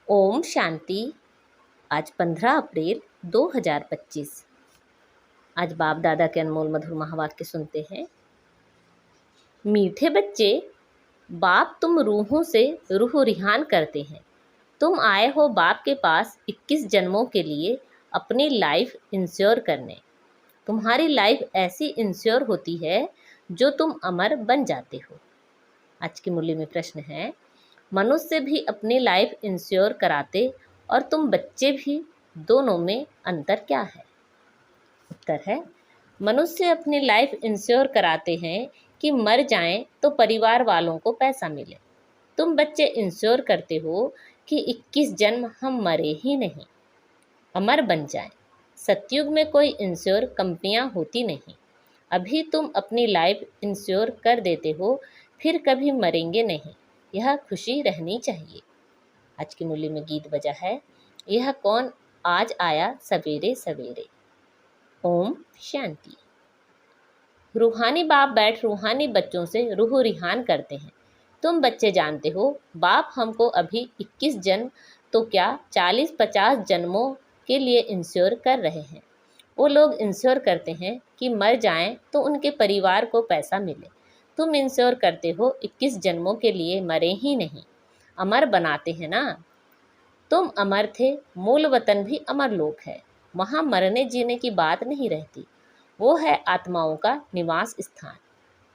ओम शांति। आज 15 अप्रैल 2025। आज बाप दादा के अनमोल मधुर महावाक्य सुनते हैं। मीठे बच्चे, बाप तुम रूहों से रूह रिहान करते हैं। तुम आए हो बाप के पास 21 जन्मों के लिए अपनी लाइफ इंश्योर करने। तुम्हारी लाइफ ऐसी इंश्योर होती है जो तुम अमर बन जाते हो। आज की मुरली में प्रश्न है, मनुष्य भी अपनी लाइफ इंश्योर कराते और तुम बच्चे भी, दोनों में अंतर क्या है? उत्तर है, मनुष्य अपनी लाइफ इंश्योर कराते हैं कि मर जाएं तो परिवार वालों को पैसा मिले। तुम बच्चे इंश्योर करते हो कि 21 जन्म हम मरे ही नहीं, अमर बन जाएं। सतयुग में कोई इंश्योर कंपनियां होती नहीं। अभी तुम अपनी लाइफ इंश्योर कर देते हो, फिर कभी मरेंगे नहीं। यह खुशी रहनी चाहिए। आज की मुरली में गीत बजा है, यह कौन आज आया सवेरे सवेरे। ओम शांति। रूहानी बाप बैठ रूहानी बच्चों से रूह रिहान करते हैं। तुम बच्चे जानते हो, बाप हमको अभी 21 जन्म तो क्या 40-50 जन्मों के लिए इंश्योर कर रहे हैं। वो लोग इंश्योर करते हैं कि मर जाएं तो उनके परिवार को पैसा मिले। तुम इंश्योर करते हो 21 जन्मों के लिए मरे ही नहीं, अमर बनाते हैं ना। तुम अमर थे, मूल वतन भी अमर लोक है। वहाँ मरने जीने की बात नहीं रहती, वो है आत्माओं का निवास स्थान।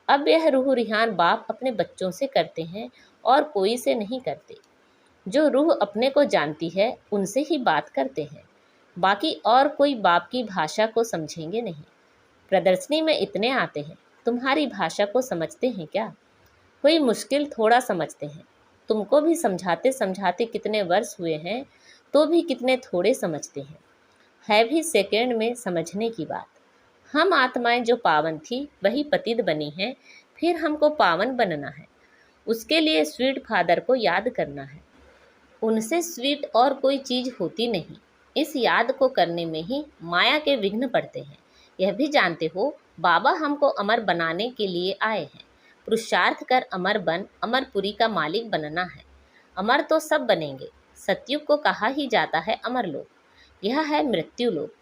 अब यह रूह रिहान बाप अपने बच्चों से करते हैं और कोई से नहीं करते। जो रूह अपने को जानती है उनसे ही बात करते हैं, बाकी और कोई बाप की भाषा को समझेंगे नहीं। प्रदर्शनी में इतने आते हैं, तुम्हारी भाषा को समझते हैं क्या? कोई मुश्किल थोड़ा समझते हैं। तुमको भी समझाते समझाते कितने वर्ष हुए हैं, तो भी कितने थोड़े समझते हैं। है भी सेकंड में समझने की बात। हम आत्माएं जो पावन थी वही पतित बनी हैं, फिर हमको पावन बनना है। उसके लिए स्वीट फादर को याद करना है। उनसे स्वीट और कोई चीज़ होती नहीं। इस याद को करने में ही माया के विघ्न पड़ते हैं। यह भी जानते हो, बाबा हमको अमर बनाने के लिए आए हैं। पुरुषार्थ कर अमर बन, अमरपुरी का मालिक बनना है। अमर तो सब बनेंगे। सतयुग को कहा ही जाता है अमर लोक। यह है मृत्यु लोक।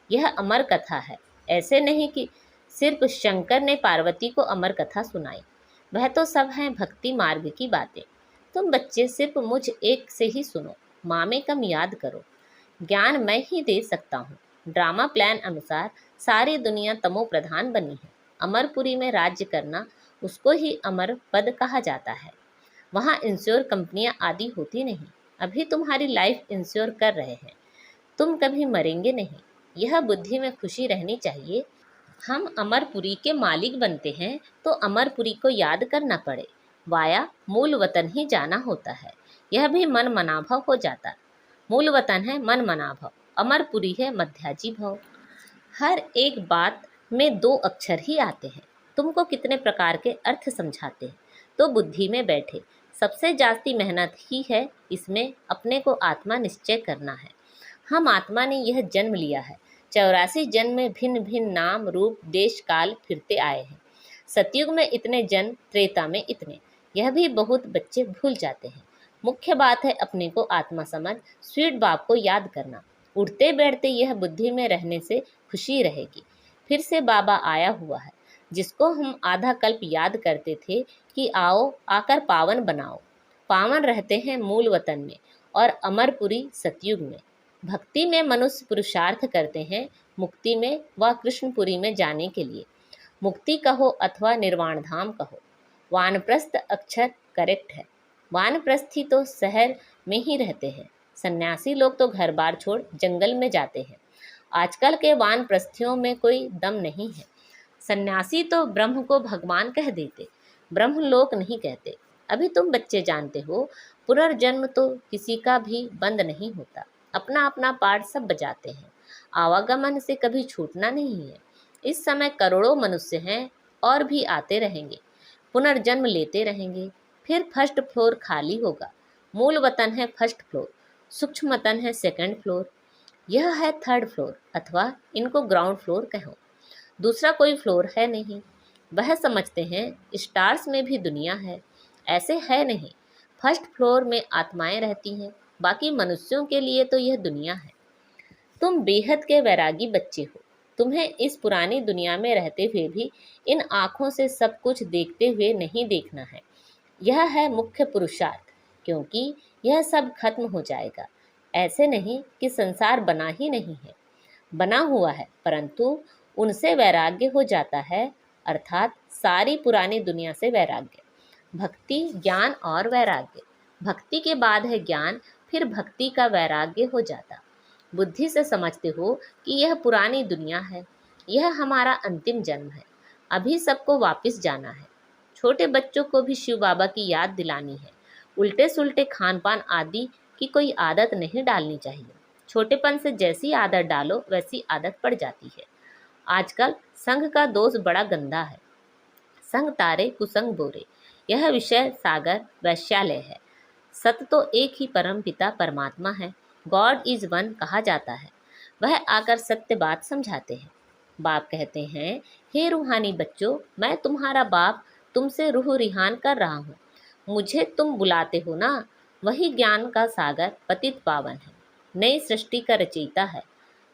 यह अमर कथा है। ऐसे नहीं कि सिर्फ शंकर ने पार्वती को अमर कथा सुनाई, वह तो सब है भक्ति मार्ग की बातें। तुम बच्चे सिर्फ मुझ एक से ही सुनो, माँ में कम याद करो। ज्ञान मैं ही दे सकता हूँ। ड्रामा प्लान अनुसार सारी दुनिया तमो प्रधान बनी है। अमरपुरी में राज्य करना, उसको ही अमर पद कहा जाता है। वहाँ इंश्योर कंपनियाँ आदि होती नहीं। अभी तुम्हारी लाइफ इंश्योर कर रहे हैं। तुम कभी मरेंगे नहीं, यह बुद्धि में खुशी रहनी चाहिए। हम अमरपुरी के मालिक बनते हैं तो अमरपुरी को याद करना पड़े। वाया मूल वतन ही जाना होता है। यह भी मन मनाभव हो जाता। मूल वतन है मन मनाभव, अमरपुरी है मध्याजी भव। हर एक बात में 2 अक्षर ही आते हैं। तुमको कितने प्रकार के अर्थ समझाते हैं, तो बुद्धि में बैठे। सबसे जास्ती मेहनत ही है इसमें अपने को आत्मा निश्चय करना है। हम आत्मा ने यह जन्म लिया है। 84 जन्म में भिन्न भिन्न नाम रूप देश काल फिरते आए हैं। सतयुग में इतने जन्म, त्रेता में इतने, यह भी बहुत बच्चे भूल जाते हैं। मुख्य बात है अपने को आत्मा समझ, स्वीट बाप को याद करना। उठते बैठते यह बुद्धि में रहने से खुशी रहेगी। फिर से बाबा आया हुआ है, जिसको हम आधा कल्प याद करते थे कि आओ आकर पावन बनाओ। पावन रहते हैं मूल वतन में और अमरपुरी सतयुग में। भक्ति में मनुष्य पुरुषार्थ करते हैं, मुक्ति में व कृष्णपुरी में जाने के लिए। मुक्ति कहो अथवा निर्वाण धाम कहो, वानप्रस्थ अक्षर करेक्ट है। वानप्रस्थी तो शहर में ही रहते हैं। सन्यासी लोग तो घर बार छोड़ जंगल में जाते हैं। आजकल के वानप्रस्थियों में कोई दम नहीं है। सन्यासी तो ब्रह्म को भगवान कह देते, ब्रह्मलोक नहीं कहते। अभी तुम बच्चे जानते हो, पुनर्जन्म तो किसी का भी बंद नहीं होता। अपना अपना पार्ट सब बजाते हैं। आवागमन से कभी छूटना नहीं है। इस समय करोड़ों मनुष्य हैं और भी आते रहेंगे, पुनर्जन्म लेते रहेंगे। फिर फर्स्ट फ्लोर खाली होगा। मूल वतन है फर्स्ट फ्लोर, सूक्ष्म वतन है सेकंड फ्लोर, यह है थर्ड फ्लोर, अथवा इनको ग्राउंड फ्लोर कहो। दूसरा कोई फ्लोर है नहीं। वह समझते हैं स्टार्स में भी दुनिया है, ऐसे है नहीं। फर्स्ट फ्लोर में आत्माएं रहती हैं, बाकी मनुष्यों के लिए तो यह दुनिया है। तुम बेहद के वैरागी बच्चे हो। तुम्हें इस पुरानी दुनिया में रहते हुए भी इन आँखों से सब कुछ देखते हुए नहीं देखना है। यह है मुख्य पुरुषार्थ, क्योंकि यह सब खत्म हो जाएगा। ऐसे नहीं कि संसार बना ही नहीं है, बना हुआ है, परंतु उनसे वैराग्य हो जाता है, अर्थात सारी पुरानी दुनिया से वैराग्य। भक्ति, ज्ञान और वैराग्य। भक्ति के बाद है ज्ञान, फिर भक्ति का वैराग्य हो जाता। बुद्धि से समझते हो कि यह पुरानी दुनिया है, यह हमारा अंतिम जन्म है, अभी सबको वापस जाना है। छोटे बच्चों को भी शिव बाबा की याद दिलानी है। उल्टे सुल्टे खान पान आदि की कोई आदत नहीं डालनी चाहिए। छोटेपन से जैसी आदत डालो वैसी आदत पड़ जाती है। आजकल संघ का दोष बड़ा गंदा है। संग तारे कुसंग बोरे, यह विषय सागर वैश्यालय है। सत्य तो एक ही परम पिता परमात्मा है, गॉड इज वन कहा जाता है। वह आकर सत्य बात समझाते हैं। बाप कहते हैं, हे रूहानी बच्चों, मैं तुम्हारा बाप तुमसे रूह रिहान कर रहा हूँ। मुझे तुम बुलाते हो ना, वही ज्ञान का सागर पतित पावन है, नई सृष्टि का रचयिता है,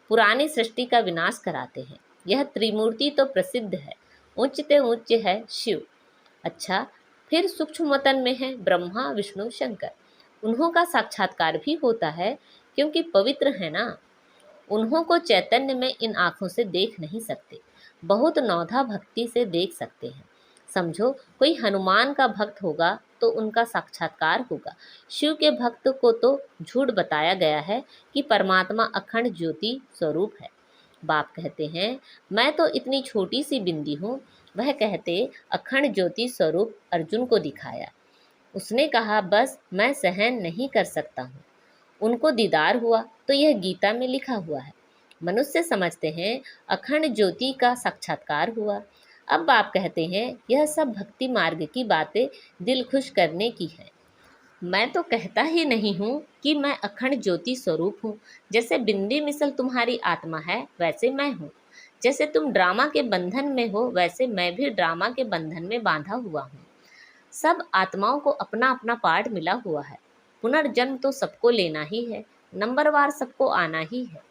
पुरानी सृष्टि का विनाश कराते हैं। यह त्रिमूर्ति तो प्रसिद्ध है, उच्चते उच्च है शिव। अच्छा, फिर सूक्ष्मतन में है ब्रह्मा विष्णु शंकर। उन्हों का साक्षात्कार भी होता है, क्योंकि पवित्र है ना। उन्हों को चैतन्य में इन आँखों से देख नहीं सकते, बहुत नौधा भक्ति से देख सकते हैं। समझो कोई हनुमान का भक्त होगा तो उनका साक्षात्कार होगा। शिव के भक्त को तो झूठ बताया गया है कि परमात्मा अखंड ज्योति स्वरूप है। बाप कहते हैं, मैं तो इतनी छोटी सी बिंदी हूँ। वह कहते अखंड ज्योति स्वरूप अर्जुन को दिखाया। उसने कहा, बस मैं सहन नहीं कर सकता हूँ। उनको दीदार हुआ तो यह गीता में लिखा हुआ है। मनुष्य समझते हैं अखंड ज्योति का साक्षात्कार हुआ। अब बाप कहते हैं, यह सब भक्ति मार्ग की बातें दिल खुश करने की है। मैं तो कहता ही नहीं हूँ कि मैं अखंड ज्योति स्वरूप हूँ। जैसे बिंदी मिसल तुम्हारी आत्मा है, वैसे मैं हूँ। जैसे तुम ड्रामा के बंधन में हो, वैसे मैं भी ड्रामा के बंधन में बांधा हुआ हूँ। सब आत्माओं को अपना अपना पार्ट मिला हुआ है। पुनर्जन्म तो सबको लेना ही है, नंबरवार सबको आना ही है।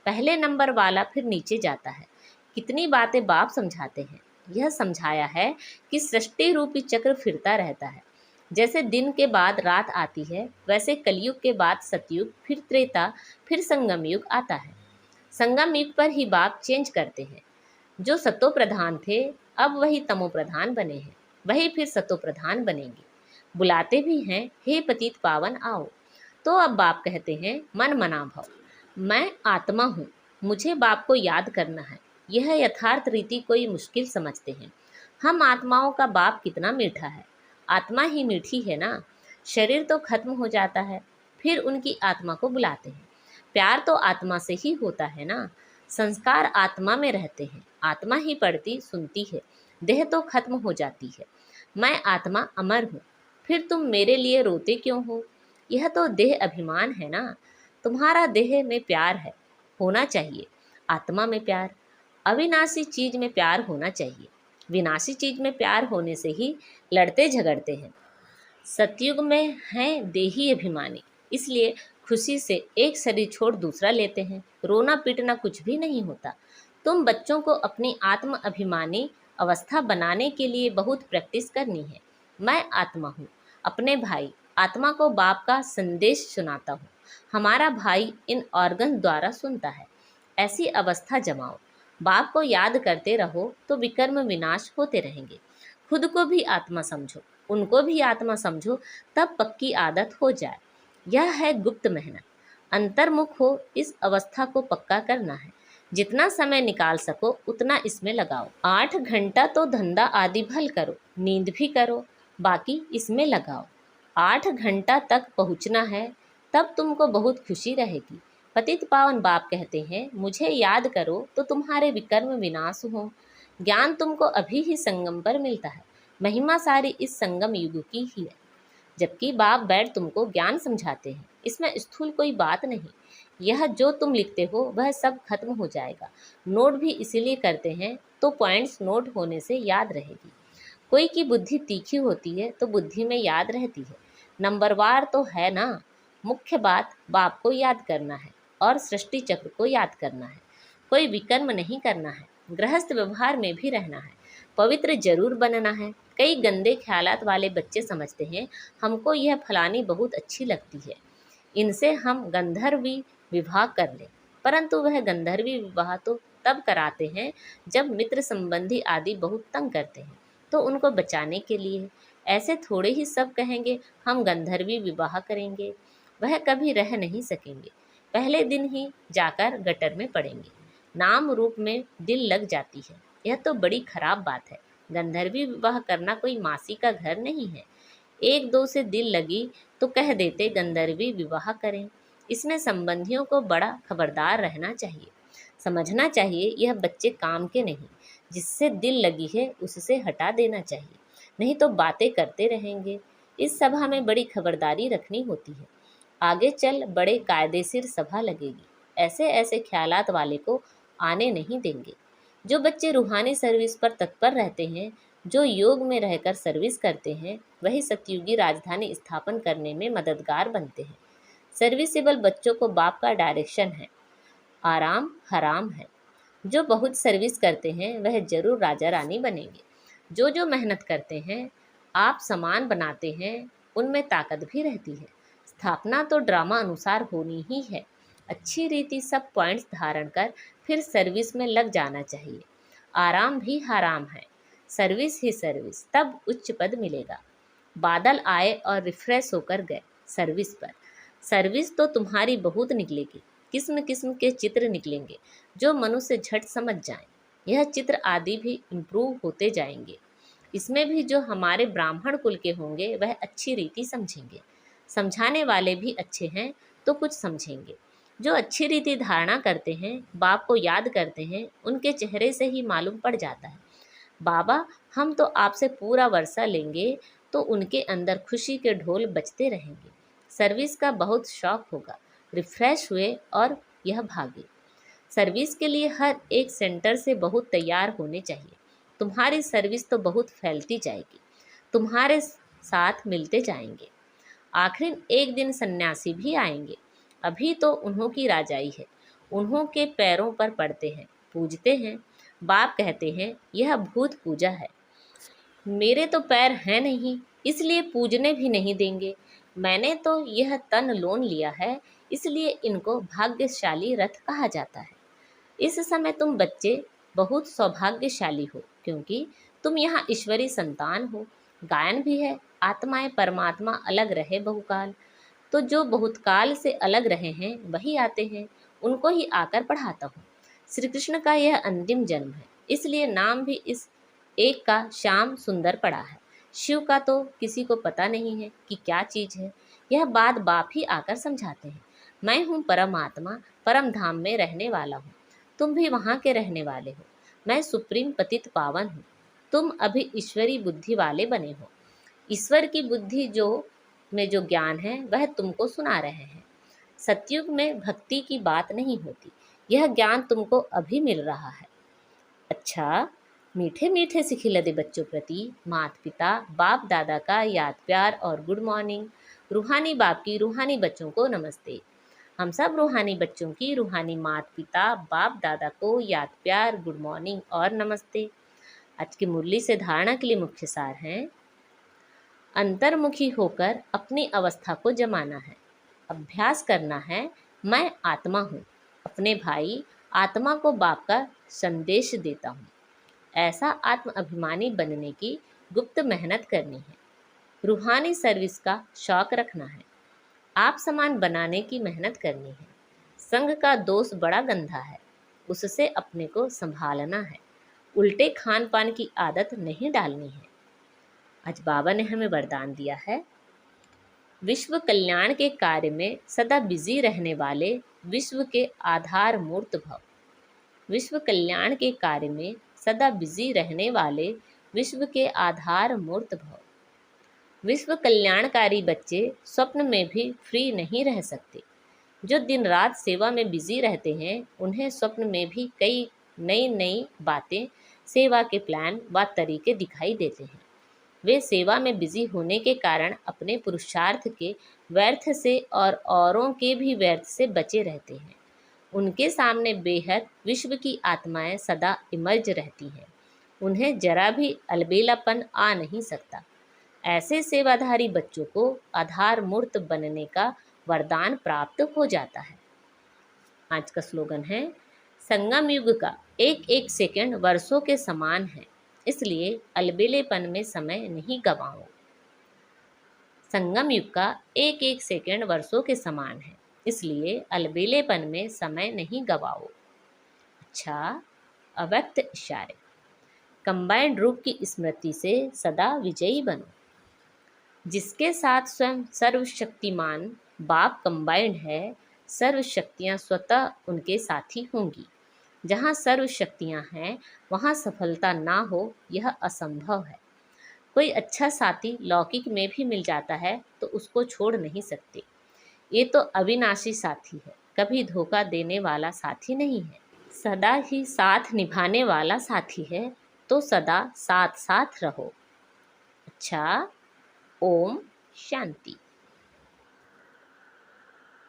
पहले नंबर वाला फिर नीचे जाता है। कितनी बातें बाप समझाते हैं। यह समझाया है कि सृष्टि रूपी चक्र फिरता रहता है। जैसे दिन के बाद रात आती है, वैसे कलयुग के बाद सतयुग, फिर त्रेता, फिर संगम युग आता है। संगम युग पर ही बाप चेंज करते हैं। जो सतो प्रधान थे, अब वही तमो प्रधान बने हैं, वही फिर सतो प्रधान बनेंगे। बुलाते भी हैं, हे पतित पावन आओ। तो अब बाप कहते हैं, मन मना भव, मैं आत्मा हूँ, मुझे बाप को याद करना है। यह यथार्थ रीति कोई मुश्किल समझते हैं। हम आत्माओं का बाप कितना मीठा है। आत्मा ही मीठी है ना। शरीर तो खत्म हो जाता है, फिर उनकी आत्मा को बुलाते हैं। प्यार तो आत्मा से ही होता है ना। संस्कार आत्मा में रहते हैं, आत्मा ही पढ़ती सुनती है, देह तो खत्म हो जाती है। मैं आत्मा अमर हूँ, फिर तुम मेरे लिए रोते क्यों हो। यह तो देह अभिमान है ना। तुम्हारा देह में प्यार है, होना चाहिए। आत्मा में प्यार, अविनाशी चीज में प्यार होना चाहिए। विनाशी चीज में प्यार होने से ही लड़ते झगड़ते हैं। सतयुग में हैं देही अभिमानी, इसलिए खुशी से एक शरीर छोड़ दूसरा लेते हैं। रोना पीटना कुछ भी नहीं होता। तुम बच्चों को अपनी आत्म अभिमानी अवस्था बनाने के लिए बहुत प्रैक्टिस करनी है। मैं आत्मा हूँ, अपने भाई आत्मा को बाप का संदेश सुनाता हूँ। हमारा भाई इन ऑर्गन द्वारा सुनता है। ऐसी अवस्था जमाओ, बाप को याद करते रहो तो विकर्म विनाश होते रहेंगे। खुद को भी आत्मा समझो, उनको भी आत्मा समझो, तब पक्की आदत हो जाए। यह है गुप्त मेहनत। अंतर्मुख हो, इस अवस्था को पक्का करना है। जितना समय निकाल सको उतना इसमें लगाओ। 8 घंटा तो धंधा आदि भल करो, नींद भी करो, बाकी इसमें लगाओ। 8 घंटा तक पहुँचना है, तब तुमको बहुत खुशी रहेगी। पतित पावन बाप कहते हैं, मुझे याद करो तो तुम्हारे विकर्म विनाश हो। ज्ञान तुमको अभी ही संगम पर मिलता है। महिमा सारी इस संगम युग की ही है। जबकि बाप बैठ तुमको ज्ञान समझाते हैं, इसमें स्थूल कोई बात नहीं। यह जो तुम लिखते हो वह सब खत्म हो जाएगा। नोट भी इसीलिए करते हैं तो पॉइंट्स नोट होने से याद रहेगी। कोई की बुद्धि तीखी होती है तो बुद्धि में याद रहती है। नंबरवार तो है ना। मुख्य बात बाप को याद करना है और सृष्टि चक्र को याद करना है। कोई विकर्म नहीं करना है, गृहस्थ व्यवहार में भी रहना है, पवित्र जरूर बनना है। कई गंदे ख्यालात वाले बच्चे समझते हैं हमको यह फलानी बहुत अच्छी लगती है, इनसे हम गंधर्वी विवाह कर लें, परंतु वह गंधर्वी विवाह तो तब कराते हैं जब मित्र संबंधी आदि बहुत तंग करते हैं, तो उनको बचाने के लिए। ऐसे थोड़े ही सब कहेंगे हम गंधर्वी विवाह करेंगे, वह कभी रह नहीं सकेंगे, पहले दिन ही जाकर गटर में पड़ेंगे। नाम रूप में दिल लग जाती है, यह तो बड़ी खराब बात है। गंधर्वी विवाह करना कोई मासी का घर नहीं है। एक दो से दिल लगी तो कह देते गंधर्वी विवाह करें। इसमें संबंधियों को बड़ा खबरदार रहना चाहिए, समझना चाहिए यह बच्चे काम के नहीं, जिससे दिल लगी है उससे हटा देना चाहिए, नहीं तो बातें करते रहेंगे। इस सभा में बड़ी खबरदारी रखनी होती है, आगे चल बड़े कायदेशीर सभा लगेगी। ऐसे ऐसे ख्यालात वाले को आने नहीं देंगे। जो बच्चे रूहानी सर्विस पर तत्पर रहते हैं, जो योग में रहकर सर्विस करते हैं, वही सतयुगी राजधानी स्थापन करने में मददगार बनते हैं। सर्विसेबल बच्चों को बाप का डायरेक्शन है, आराम हराम है। जो बहुत सर्विस करते हैं वह जरूर राजा रानी बनेंगे। जो जो मेहनत करते हैं, आप समान बनाते हैं, उनमें ताकत भी रहती है। स्थापना तो ड्रामा अनुसार होनी ही है। अच्छी रीति सब पॉइंट्स धारण कर फिर सर्विस में लग जाना चाहिए। आराम भी हराम है, सर्विस ही सर्विस, तब उच्च पद मिलेगा। बादल आए और रिफ्रेश होकर गए सर्विस पर। सर्विस तो तुम्हारी बहुत निकलेगी, किस्म किस्म के चित्र निकलेंगे जो मनुष्य झट समझ जाएं। यह चित्र आदि भी इम्प्रूव होते जाएंगे। इसमें भी जो हमारे ब्राह्मण कुल के होंगे वह अच्छी रीति समझेंगे। समझाने वाले भी अच्छे हैं तो कुछ समझेंगे। जो अच्छी रीति धारणा करते हैं, बाप को याद करते हैं, उनके चेहरे से ही मालूम पड़ जाता है बाबा हम तो आपसे पूरा वर्षा लेंगे, तो उनके अंदर खुशी के ढोल बजते रहेंगे। सर्विस का बहुत शौक होगा। रिफ्रेश हुए और यह भागे। सर्विस के लिए हर एक सेंटर से बहुत तैयार होने चाहिए। तुम्हारी सर्विस तो बहुत फैलती जाएगी, तुम्हारे साथ मिलते जाएंगे। आखिर एक दिन सन्यासी भी आएंगे। अभी तो उन्हों की राजाई है, उन्हों के पैरों पर पड़ते हैं, पूजते हैं। बाप कहते हैं यह भूत पूजा है। मेरे तो पैर हैं नहीं, इसलिए पूजने भी नहीं देंगे। मैंने तो यह तन लोन लिया है, इसलिए इनको भाग्यशाली रथ कहा जाता है। इस समय तुम बच्चे बहुत सौभाग्यशाली हो, क्योंकि तुम यहाँ ईश्वरी संतान हो। गायन भी है, आत्माएं परमात्मा अलग रहे बहुकाल। तो जो बहुत काल से अलग रहे हैं वही आते हैं, उनको ही आकर पढ़ाता हूँ। श्री कृष्ण का यह अंतिम जन्म है, इसलिए नाम भी इस एक का श्याम सुंदर पड़ा है। शिव का तो किसी को पता नहीं है कि क्या चीज़ है, यह बात बाप ही आकर समझाते हैं। मैं हूँ परमात्मा, परम धाम में रहने वाला हूँ, तुम भी वहाँ के रहने वाले हो। मैं सुप्रीम पतित पावन हूँ, तुम अभी ईश्वरी बुद्धि वाले बने हो। ईश्वर की बुद्धि में जो ज्ञान है वह तुमको सुना रहे हैं। सतयुग में भक्ति की बात नहीं होती, यह ज्ञान तुमको अभी मिल रहा है। अच्छा, मीठे मीठे से खिलते बच्चों प्रति माता पिता बाप दादा का याद प्यार और गुड मॉर्निंग। रूहानी बाप की रूहानी बच्चों को नमस्ते। हम सब रूहानी बच्चों की रूहानी माता पिता बाप दादा को याद प्यार गुड मॉर्निंग और नमस्ते। आज की मुरली से धारणा के लिए मुख्य सार हैं, अंतर्मुखी होकर अपनी अवस्था को जमाना है। अभ्यास करना है, मैं आत्मा हूँ, अपने भाई आत्मा को बाप का संदेश देता हूँ। ऐसा आत्म अभिमानी बनने की गुप्त मेहनत करनी है। रूहानी सर्विस का शौक रखना है। आप समान बनाने की मेहनत करनी है। संग का दोष बड़ा गंदा है, उससे अपने को संभालना है। उल्टे खान पान की आदत नहीं डालनी है। आज बाबा ने हमें वरदान दिया है, विश्व कल्याण के कार्य में सदा बिजी रहने वाले विश्व के आधार मूर्त भव। विश्व कल्याण के कार्य में सदा बिजी रहने वाले विश्व के आधार मूर्त भव। विश्व कल्याणकारी बच्चे स्वप्न में भी फ्री नहीं रह सकते। जो दिन रात सेवा में बिजी रहते हैं, उन्हें स्वप्न में भी कई नई नई बातें, सेवा के प्लान व तरीके दिखाई देते हैं। वे सेवा में बिजी होने के कारण अपने पुरुषार्थ के व्यर्थ से और औरों के भी व्यर्थ से बचे रहते हैं। उनके सामने बेहद विश्व की आत्माएं सदा इमर्ज रहती हैं। उन्हें जरा भी अलबेलापन आ नहीं सकता। ऐसे सेवाधारी बच्चों को आधार मूर्त बनने का वरदान प्राप्त हो जाता है। आज का स्लोगन है, संगम युग का एक एक सेकंड वर्षों के समान है, इसलिए अलबेलेपन में समय नहीं गवाओ। संगम युग का एक एक सेकंड वर्षों के समान है, इसलिए अलबेलेपन में समय नहीं गवाओ। अच्छा, अव्यक्त इशारे। कंबाइंड रूप की स्मृति से सदा विजयी बनो। जिसके साथ स्वयं सर्वशक्तिमान बाप कंबाइंड है, सर्व शक्तियाँ स्वतः उनके साथी होंगी। जहाँ सर्व शक्तियाँ हैं वहाँ सफलता ना हो, यह असंभव है। कोई अच्छा साथी लौकिक में भी मिल जाता है तो उसको छोड़ नहीं सकते। ये तो अविनाशी साथी है, कभी धोखा देने वाला साथी नहीं है, सदा ही साथ निभाने वाला साथी है, तो सदा साथ साथ रहो। अच्छा, ओम शांति।